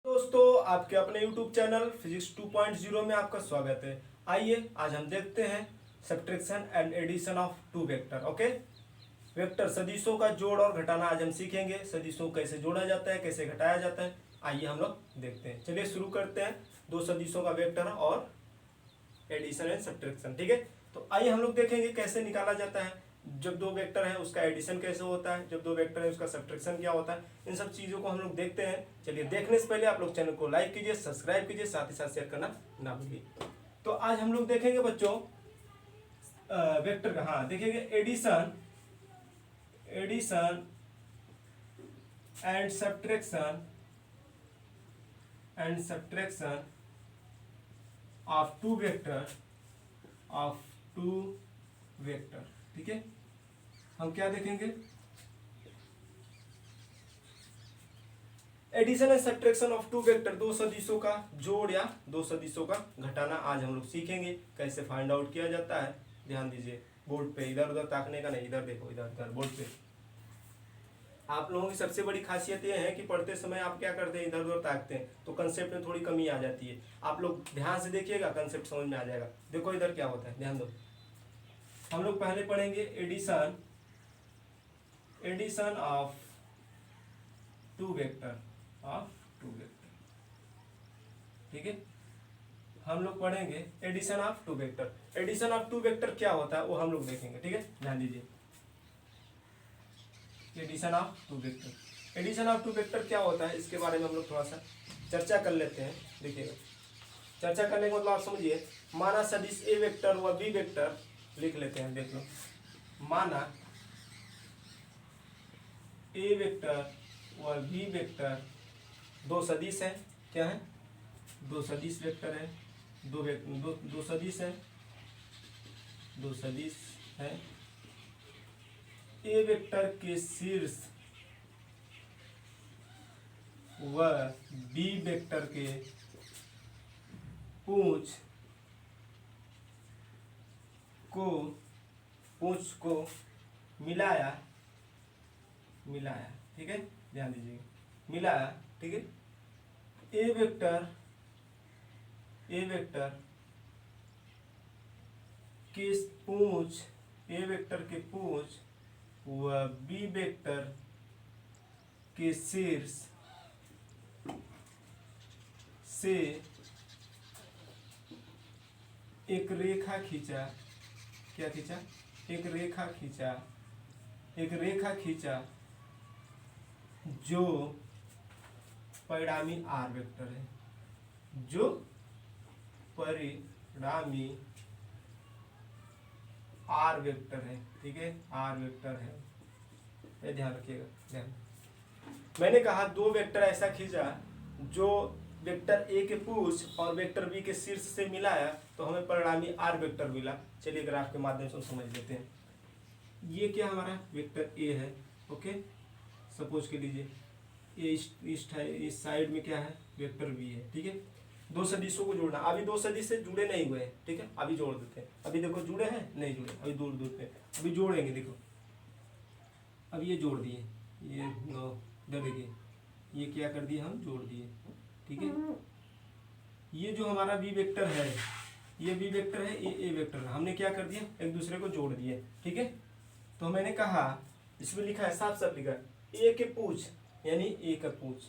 दोस्तों, आपके अपने YouTube चैनल फिजिक्स 2.0 में आपका स्वागत है। आइए आज हम देखते हैं subtraction and addition of two vector. Okay, vector सदिशों का जोड़ और घटाना आज हम सीखेंगे। सदिशों कैसे जोड़ा जाता है, कैसे घटाया जाता है, आइए हम लोग देखते हैं। चलिए शुरू करते हैं। दो सदिशों का वेक्टर और एडिशन एंड सब्ट्रैक्शन। ठीक है, तो आइए हम लोग देखेंगे कैसे निकाला जाता है। जब दो वेक्टर है उसका एडिशन कैसे होता है, जब दो वेक्टर है उसका सब्ट्रैक्शन क्या होता है, इन सब चीज़ों को हम लोग देखते हैं। चलिए, देखने से पहले आप लोग चैनल को लाइक कीजिए, सब्सक्राइब कीजिए, साथ ही साथ शेयर करना ना भूलिए। तो आज हम लोग देखेंगे बच्चों वेक्टर का, हाँ देखेंगे addition addition and subtraction of two vector. ठीक है, हम क्या देखेंगे, addition and subtraction of two vector, दो सदिशों का जोड़ या दो सदिशों का घटाना आज हम लोग सीखेंगे। कैसे फाइंड आउट किया जाता है, ध्यान दीजिए बोर्ड पे, इधर उधर ताकने का नहीं, इधर देखो, इधर इधर बोर्ड पे। आप लोगों की सबसे बड़ी खासियत यह है कि पढ़ते समय आप क्या करते हैं, इधर उधर ताकते हैं, तो कंसेप्ट में थोड़ी कमी आ जाती है। आप लोग ध्यान से देखिएगा, कंसेप्ट समझ में आ जाएगा। देखो इधर क्या होता है, ध्यान दो। हम लोग पहले पढ़ेंगे एडिशन ऑफ टू वेक्टर। ठीक है, हम लोग पढ़ेंगे addition of two vector. Addition of two vector क्या होता है वो हम लोग देखेंगे। ठीक है, ध्यान दीजिए, एडिशन ऑफ टू वेक्टर क्या होता है, इसके बारे में हम लोग थोड़ा सा चर्चा कर लेते हैं। देखिएगा, चर्चा करने का मतलब आप समझिए, माना सदिश ए वेक्टर व बी वेक्टर, लिख लेते हैं, देख लो। माना ए वेक्टर व बी वेक्टर दो सदिश है। क्या है? दो सदिश वेक्टर है। दो सदिश है, दो सदिश है। ए वेक्टर के शीर्ष व बी वेक्टर के पूंछ को मिलाया। ठीक है, ध्यान दीजिएगा, मिलाया। ठीक है, ए वेक्टर के पूंछ व बी वेक्टर के शीर्ष से एक रेखा खींचा। क्या खींचा? एक रेखा खींचा जो परिणामी आर वेक्टर है। ठीक है, आर वेक्टर है। ये ध्यान रखिएगा, ध्यान। मैंने कहा दो वेक्टर ऐसा खींचा जो वेक्टर ए के पूंछ और वेक्टर बी के शीर्ष से मिलाया, तो हमें परिणामी आर वेक्टर मिला। चलिए ग्राफ के माध्यम से समझ लेते हैं। ये क्या हमारा वेक्टर ए है। ओके, सपोज के लीजिए ये इस साइड में क्या है, वेक्टर बी है। ठीक है, दो सदिशों को जोड़ना। अभी दो सदिश से जुड़े नहीं हुए हैं। ठीक है, अभी जोड़ देते हैं। अभी देखो जुड़े हैं, नहीं जुड़े, अभी दूर दूर पे, अभी जोड़ेंगे। देखो अब ये जोड़ दिए, ये इधर देखिए, ये क्या कर दिए, हम जोड़ दिए। ठीक है, ये जो हमारा बी वेक्टर है, ये बी वेक्टर है, ये ए वेक्टर है, हमने क्या कर दिया, एक दूसरे को जोड़ दिए। ठीक है, तो मैंने कहा, इसमें लिखा है, साफ साफ लिखा है, ए के पूंछ यानी ए का पूंछ,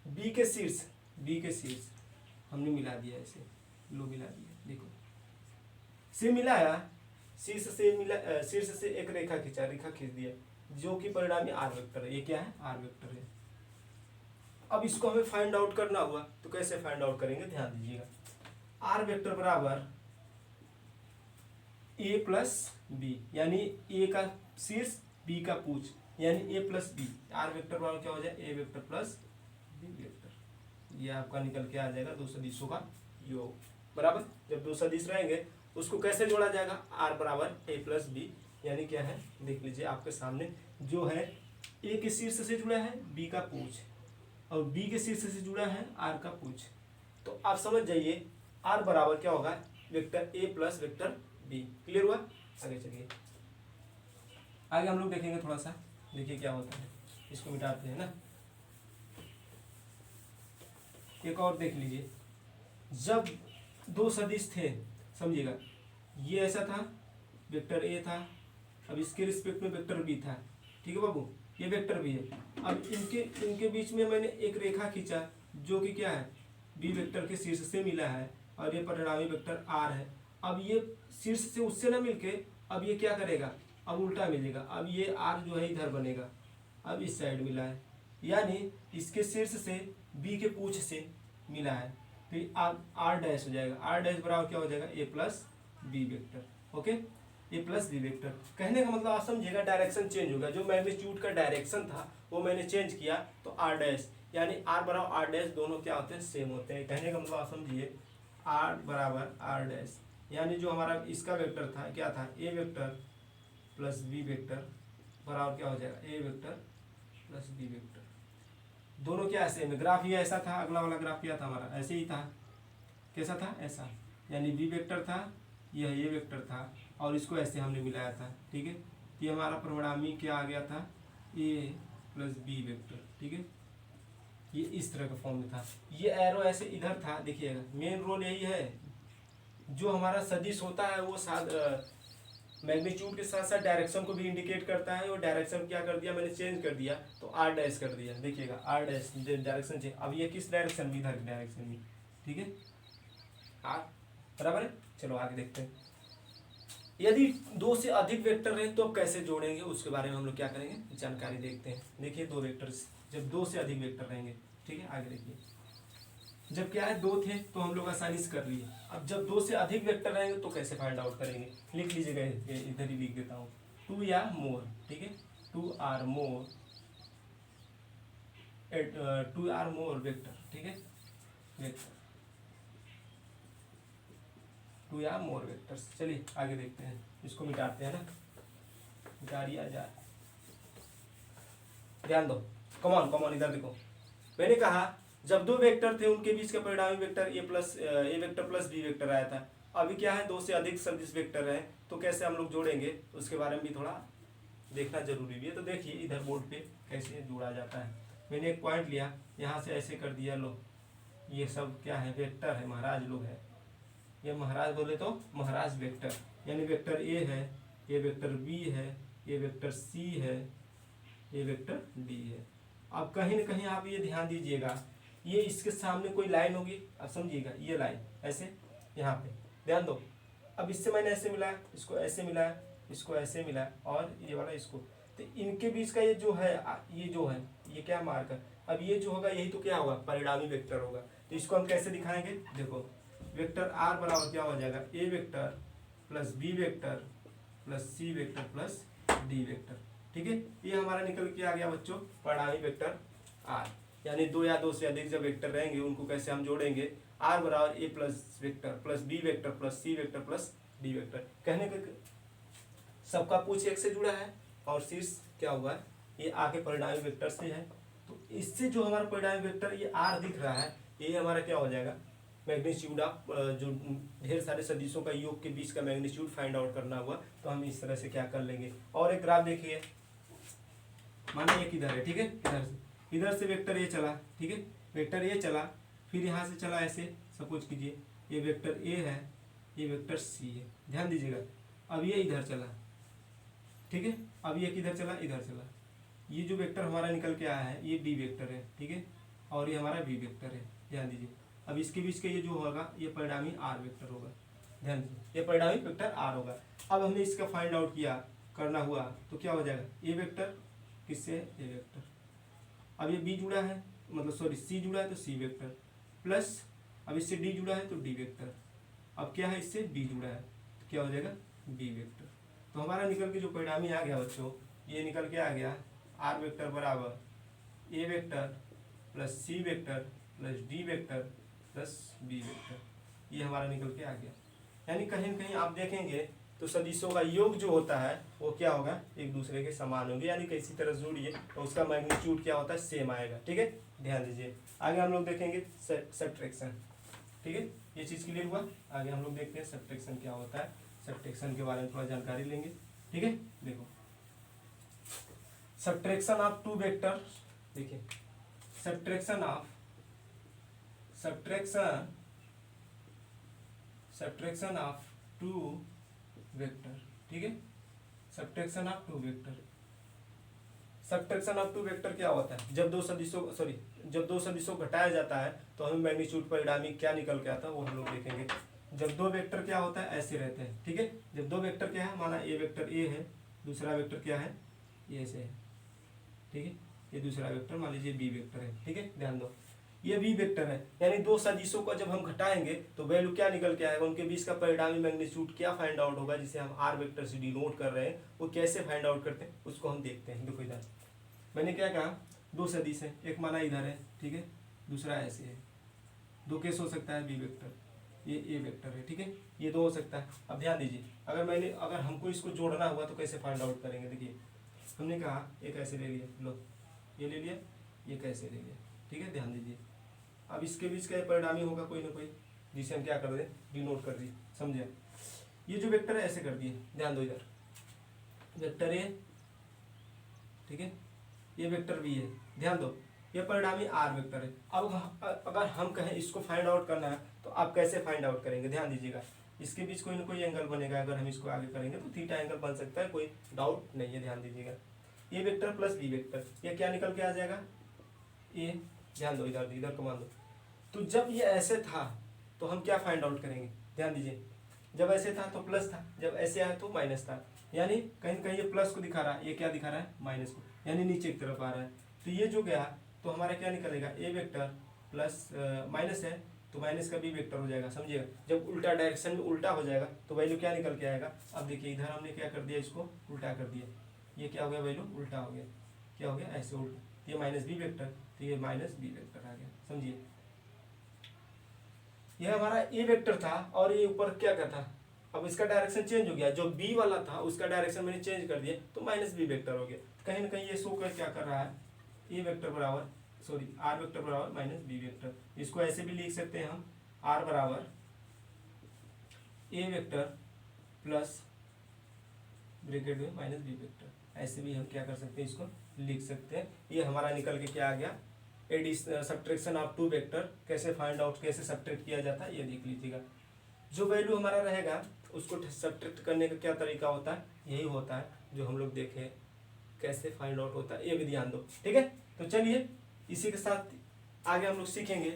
बी के शीर्ष हमने मिला दिया, ऐसे लो मिला दिया। देखो से मिलाया, शीर्ष से एक रेखा खींच दिया, जो कि परिणामी आर वेक्टर है। ये क्या है? आर वेक्टर है। अब इसको हमें फाइंड आउट करना हुआ, तो कैसे फाइंड आउट करेंगे, ध्यान दीजिएगा। आर वेक्टर बराबर ए प्लस बी, यानी ए का शीर्ष बी का पूंछ, यानी ए प्लस बी। आर वेक्टर बराबर क्या हो जाए, ए वेक्टर प्लस बी वेक्टर। ये आपका निकल के आ जाएगा दो सदिशों का योग। बराबर, जब दो सदिश रहेंगे उसको कैसे जोड़ा जाएगा, आर बराबर ए प्लस बी, यानी क्या है, देख लीजिए आपके सामने, जो है ए के शीर्ष से जुड़ा है बी का पूंछ, और बी के शीर्ष से जुड़ा है आर का पूंछ। तो आप समझ जाइए, आर बराबर क्या होगा, vector A plus vector B. Clear हुआ? आगे चलिए, आगे हम लोग देखेंगे थोड़ा सा। देखिए क्या होता है, इसको मिटाते हैं ना। एक और देख लीजिए, जब दो सदिश थे, समझिएगा, ये ऐसा था, वेक्टर ए था, अब इसके रिस्पेक्ट में वेक्टर बी था, ठीक है बाबू, ये वेक्टर बी है। अब इनके इनके बीच में मैंने एक रेखा खींचा जो कि क्या है, बी वेक्टर के शीर्ष से मिला है, और ये परिणामी वेक्टर आर है। अब ये शीर्ष से उससे ना मिलके अब ये क्या करेगा, अब उल्टा मिलेगा, अब ये आर जो है इधर बनेगा, अब इस साइड मिला है, यानी इसके शीर्ष से बी के पूंछ से मिला है, तो ये आर डैश हो जाएगा। आर डैश बराबर क्या हो जाएगा, ए प्लस बी वेक्टर। ओके, ए प्लस बी वेक्टर। कहने का मतलब आप समझिएगा, डायरेक्शन चेंज होगा, जो मैग्नीट्यूड का डायरेक्शन था वो मैंने चेंज किया, तो आर डैश, यानी आर बराबर आर डैश दोनों क्या होते हैं, सेम होते हैं। कहने का मतलब आप समझिए, आर बराबर आर डैश, यानी जो हमारा इसका वेक्टर था क्या था, ए वेक्टर प्लस बी वेक्टर बराबर क्या हो जाएगा, A vector plus B vector. दोनों क्या सेम है। ग्राफ ये ऐसा था, अगला वाला ग्राफ क्या था हमारा, ऐसे ही था, कैसा था, ऐसा, यानी बी वेक्टर था, यह ए वेक्टर था, और इसको ऐसे हमने मिलाया था, ठीक है। तो ये हमारा परिणामी क्या आ गया था, ए प्लस बी वेक्टर, ठीक है। ये इस तरह का फॉर्म में था, ये एरो ऐसे इधर था, देखिएगा मेन रोल यही है, जो हमारा सदिश होता है वो साथ मैग्नीट्यूड के साथ साथ डायरेक्शन को भी इंडिकेट करता है, और डायरेक्शन क्या कर दिया मैंने, चेंज कर दिया, तो आर डैश कर दिया, देखिएगा आर डैश डायरेक्शन चेंज। अब ये किस डायरेक्शन में, इधर डायरेक्शन में, ठीक है, आर बराबर है। चलो आगे देखते हैं, यदि दो से अधिक वेक्टर रहे तो कैसे जोड़ेंगे, उसके बारे में हम लोग क्या करेंगे, जानकारी देखते हैं। देखिए दो वेक्टर्स, जब दो से अधिक वेक्टर रहेंगे, ठीक है, आगे देखिए, जब क्या है, दो थे तो हम लोग आसानी से कर लिए, अब जब दो से अधिक वेक्टर रहेंगे तो कैसे फाइंड आउट करेंगे, लिख लीजिएगा, इधर ही लिख देता हूँ, टू या मोर, ठीक है, two or more, two or more vector, ठीक है, वेक्टर, टू या मोर वेक्टर्स। चलिए आगे देखते हैं, इसको मिटाते हैं ना, मिटा दिया जाए, ध्यान दो, कमॉन कमॉन, इधर देखो, मैंने कहा जब दो वेक्टर थे उनके बीच का परिणामी vector A vector plus B vector आया था। अभी क्या है, दो से अधिक सदिश वेक्टर है, तो कैसे हम लोग जोड़ेंगे उसके बारे में भी थोड़ा देखना जरूरी भी है। तो देखिए इधर बोर्ड पे कैसे जोड़ा जाता है, मैंने एक पॉइंट लिया, यहाँ से ऐसे कर दिया, लो ये सब क्या है, वेक्टर है, महाराज लोग है, ये महाराज बोले तो महाराज वेक्टर, यानी वेक्टर ए है, ये वेक्टर बी है, ये वेक्टर सी है, ये वेक्टर डी है। अब कहीं ना कहीं आप ये ध्यान दीजिएगा, ये इसके सामने कोई लाइन होगी, अब समझिएगा, ये लाइन ऐसे यहाँ पे ध्यान दो, अब इससे मैंने ऐसे मिला, इसको ऐसे मिला, इसको ऐसे मिला, और ये वाला इसको, तो इनके बीच का ये जो है, ये जो है, ये क्या मार्कर, अब ये जो होगा यही तो क्या होगा, परिणामी वेक्टर होगा। तो इसको हम कैसे दिखाएंगे, देखो वेक्टर आर बराबर क्या हो जाएगा, A vector plus B vector plus C vector plus D vector, ठीक है। ये हमारा निकल के आ गया बच्चों, परिणामी वेक्टर आर, यानी दो या दो से अधिक जब वेक्टर रहेंगे उनको कैसे हम जोड़ेंगे, आर बराबर A plus vector plus B vector plus C vector plus D vector. कहने का सबका पूछ एक से जुड़ा है, और शीर्ष क्या हुआ, ये आगे परिणामी वेक्टर से है, तो इससे जो हमारा परिणामी वेक्टर ये आर दिख रहा है, ये हमारा क्या हो जाएगा, मैग्नीट्यूड ऑफ, जो ढेर सारे सदिशों का योग के बीच का मैग्नीट्यूड फाइंड आउट करना हुआ, तो हम इस तरह से क्या कर लेंगे। और एक ग्राफ देखिए, माने एक इधर है, ठीक है, इधर से वेक्टर ये चला, ठीक है, वेक्टर ये चला, फिर यहाँ से चला ऐसे, सपोज कीजिए ये वेक्टर ए है, ये वेक्टर सी है, ध्यान दीजिएगा, अब ये इधर चला, ठीक है, अब ये किधर चला, इधर चला, ये जो वेक्टर हमारा निकल के आया है ये बी वेक्टर है, ठीक है, और ये हमारा बी वेक्टर है, ध्यान दीजिए। अब इसके बीच का ये जो होगा ये परिणामी आर वेक्टर होगा, ध्यान दीजिए, ये परिणामी वेक्टर आर होगा। अब हमने इसका फाइंड आउट किया, करना हुआ, तो क्या हो जाएगा, ए वेक्टर किससे, ए वेक्टर, अब ये बी जुड़ा है, मतलब सॉरी सी जुड़ा है तो सी वेक्टर, प्लस अब इससे डी जुड़ा है तो डी वेक्टर, अब क्या है इससे बी जुड़ा है तो क्या हो जाएगा, बी वेक्टर। तो हमारा निकल के जो परिणामी आ गया बच्चों, ये निकल के आ गया, आर वेक्टर बराबर A vector plus C vector plus D vector plus B vector, ये हमारा निकल के आ गया। यानी कहीं न कहीं आप देखेंगे तो सदिशों का योग जो होता है वो क्या होगा, एक दूसरे के समान होंगे, यानी किसी तरह जोड़िए तो उसका मैग्नीट्यूड क्या होता है, सेम आएगा, ठीक है, ध्यान दीजिए। आगे हम लोग देखेंगे सब्ट्रैक्शन, ठीक है, ये चीज़ क्लियर हुआ। आगे हम लोग देखते हैं सब्ट्रैक्शन क्या होता है, सब्ट्रैक्शन के बारे में थोड़ा जानकारी लेंगे, ठीक है। देखो सब्ट्रैक्शन ऑफ टू वेक्टर, देखिए subtraction of subtraction of two vector, ठीक है, subtraction of two vector. Subtraction of two vector क्या होता है? जब दो सदिशों घटाया जाता है तो हमें मैग्नीट्यूड परिणामी क्या निकल के आता है वो हम लोग देखेंगे। जब दो वेक्टर क्या होता है, ऐसे रहते हैं, ठीक है। जब दो वेक्टर क्या है, माना ए वेक्टर ए है, दूसरा वेक्टर क्या है, ये से है, ठीक है। ये दूसरा वेक्टर मान लीजिए बी वेक्टर है, ठीक है, ध्यान दो ये बी वेक्टर है। यानी दो सदिशों का जब हम घटाएंगे तो वैल्यू क्या निकल के आएगा, उनके बीच का परिणामी मैग्नीट्यूड क्या फाइंड आउट होगा, जिसे हम आर वेक्टर से डिनोट कर रहे हैं, वो कैसे फाइंड आउट करते हैं उसको हम देखते हैं। देखो इधर मैंने क्या कहा, दो सदिश है, एक माना इधर है, ठीक है, दूसरा ऐसे है। दो केस हो सकता है, बी वेक्टर, ये ए वेक्टर है, ठीक है, ये दो हो सकता है। अब ध्यान दीजिए, अगर हमको इसको जोड़ना हुआ तो कैसे फाइंड आउट करेंगे। देखिए हमने कहा एक ऐसे ले लिया, लो ये ले लिया, ये कैसे ले लिया, ठीक है, ध्यान दीजिए। अब इसके बीच का परिणामी होगा कोई ना कोई, जिसे हम क्या कर दें, डिनोट कर दिए, समझे। ये जो वेक्टर है ऐसे कर दिए, ध्यान दो इधर वेक्टर ए, ठीक है, ये वेक्टर बी है, ध्यान दो ये परिणामी आर वेक्टर है। अब अगर हम कहें इसको फाइंड आउट करना है तो आप कैसे फाइंड आउट करेंगे, ध्यान दीजिएगा। इसके बीच कोई ना कोई एंगल बनेगा, अगर हम इसको आगे करेंगे तो थीटा एंगल बन सकता है, कोई डाउट नहीं है, ध्यान दीजिएगा। ए वेक्टर प्लस बी वेक्टर, ये क्या निकल के आ जाएगा, ए, ध्यान दो इधर कमान दो। तो जब ये ऐसे था तो हम क्या फाइंड आउट करेंगे, ध्यान दीजिए। जब ऐसे था तो प्लस था, जब ऐसे आया तो माइनस था, यानी कहीं कहीं ये प्लस को दिखा रहा है, ये क्या दिखा रहा है, माइनस को, यानी नीचे की तरफ आ रहा है। तो ये जो गया तो हमारा क्या निकलेगा, ए वेक्टर प्लस माइनस है तो माइनस का बी वेक्टर हो जाएगा, समझिएगा। जब उल्टा डायरेक्शन में उल्टा हो जाएगा तो वैल्यू क्या निकल के आएगा। अब देखिए इधर हमने क्या कर दिया, इसको उल्टा कर दिया, ये क्या हो गया, वैल्यू उल्टा हो गया, क्या हो गया, ऐसे उल्टा, ये माइनस बी वेक्टर तो ये माइनस बी वेक्टर आ गया, समझिए। यह हमारा ए वेक्टर था और ये ऊपर क्या था, अब इसका डायरेक्शन चेंज हो गया, जो बी वाला था उसका डायरेक्शन मैंने चेंज कर दिया तो माइनस बी वेक्टर हो गया। कहीं ना कहीं ये शो कर क्या कर रहा है, ए वेक्टर बराबर आर वेक्टर बराबर माइनस बी वेक्टर। इसको ऐसे भी लिख सकते हैं हम, आर बराबर ए वेक्टर प्लस ब्रैकेट में माइनस बी वेक्टर, ऐसे भी हम क्या कर सकते हैं, इसको लिख सकते हैं। ये हमारा निकल के क्या आ गया, सब्ट्रैक्शन ऑफ टू वेक्टर कैसे फाइंड आउट, कैसे सब्ट्रैक्ट किया जाता है ये देख लीजिएगा। जो वैल्यू हमारा रहेगा उसको सब्ट्रैक्ट करने का क्या तरीका होता है, यही होता है जो हम लोग देखें कैसे फाइंड आउट होता है, ये भी ध्यान दो, ठीक है। तो चलिए इसी के साथ आगे हम लोग सीखेंगे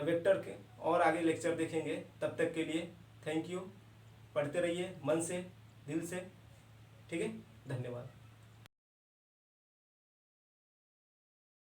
वेक्टर के और आगे लेक्चर देखेंगे। तब तक के लिए थैंक यू, पढ़ते रहिए मन से दिल से, ठीक है, धन्यवाद।